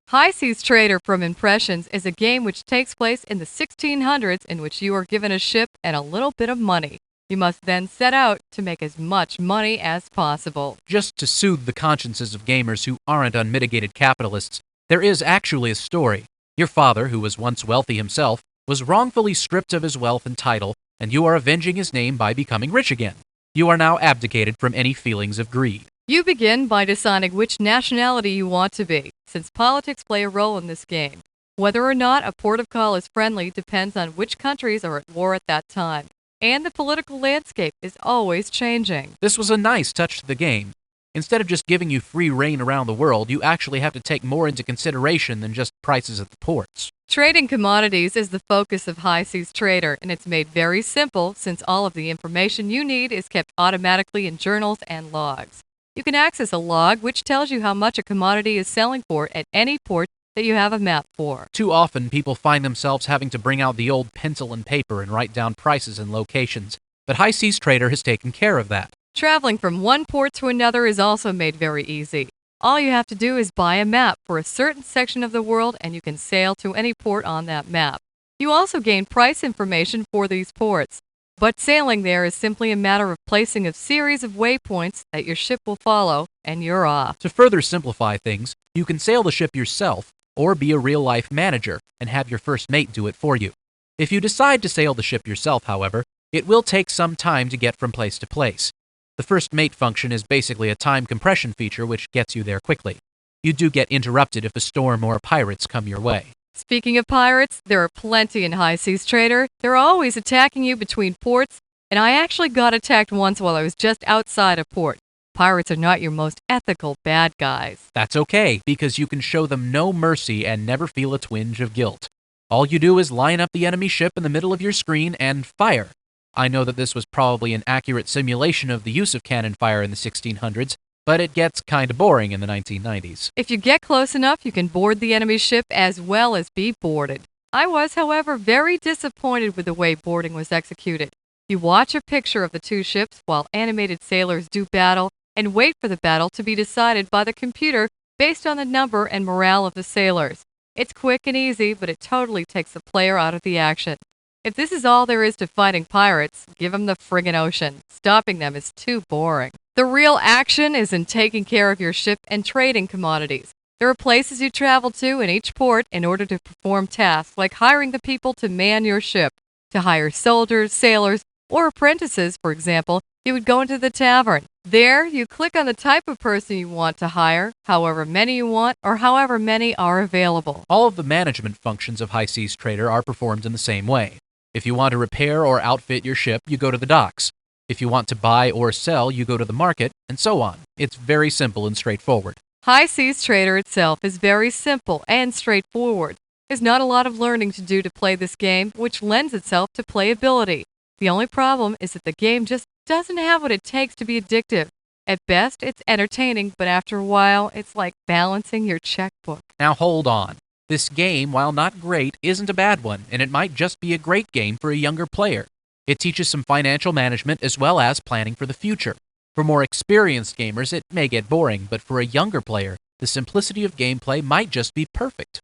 High Seas Trader from Impressions is a game which takes place in the 1600s in which you are given a ship and a little bit of money. You must then set out to make as much money as possible. Just to soothe the consciences of gamers who aren't unmitigated capitalists, there is actually a story. Your father, who was once wealthy himself, was wrongfully stripped of his wealth and title, and you are avenging his name by becoming rich again. You are now abdicated from any feelings of greed. You begin by deciding which nationality you want to be, since politics play a role in this game. Whether or not a port of call is friendly depends on which countries are at war at that time, and the political landscape is always changing. This was a nice touch to the game. Instead of just giving you free reign around the world, you actually have to take more into consideration than just prices at the ports. Trading commodities is the focus of High Seas Trader, and it's made very simple since all of the information you need is kept automatically in journals and logs. You can access a log which tells you how much a commodity is selling for at any port that you have a map for. Too often, people find themselves having to bring out the old pencil and paper and write down prices and locations, but High Seas Trader has taken care of that. Traveling from one port to another is also made very easy. All you have to do is buy a map for a certain section of the world and you can sail to any port on that map. You also gain price information for these ports, but sailing there is simply a matter of placing a series of waypoints that your ship will follow and you're off. To further simplify things, you can sail the ship yourself or be a real-life manager and have your first mate do it for you. If you decide to sail the ship yourself, however, it will take some time to get from place to place. The first mate function is basically a time compression feature which gets you there quickly. You do get interrupted if a storm or pirates come your way. Speaking of pirates, there are plenty in High Seas Trader. They're always attacking you between ports, and I actually got attacked once while I was just outside a port. Pirates are not your most ethical bad guys. That's okay, because you can show them no mercy and never feel a twinge of guilt. All you do is line up the enemy ship in the middle of your screen and fire. I know that this was probably an accurate simulation of the use of cannon fire in the 1600s, but it gets kinda boring in the 1990s. If you get close enough, you can board the enemy ship as well as be boarded. I was, however, very disappointed with the way boarding was executed. You watch a picture of the two ships while animated sailors do battle and wait for the battle to be decided by the computer based on the number and morale of the sailors. It's quick and easy, but it totally takes the player out of the action. If this is all there is to fighting pirates, give them the friggin' ocean. Stopping them is too boring. The real action is in taking care of your ship and trading commodities. There are places you travel to in each port in order to perform tasks like hiring the people to man your ship. To hire soldiers, sailors, or apprentices, for example, you would go into the tavern. There, you click on the type of person you want to hire, however many you want, or however many are available. All of the management functions of High Seas Trader are performed in the same way. If you want to repair or outfit your ship, you go to the docks. If you want to buy or sell, you go to the market, and so on. It's very simple and straightforward. High Seas Trader itself is very simple and straightforward. There's not a lot of learning to do to play this game, which lends itself to playability. The only problem is that the game just doesn't have what it takes to be addictive. At best, it's entertaining, but after a while, it's like balancing your checkbook. Now hold on. This game, while not great, isn't a bad one, and it might just be a great game for a younger player. It teaches some financial management as well as planning for the future. For more experienced gamers, it may get boring, but for a younger player, the simplicity of gameplay might just be perfect.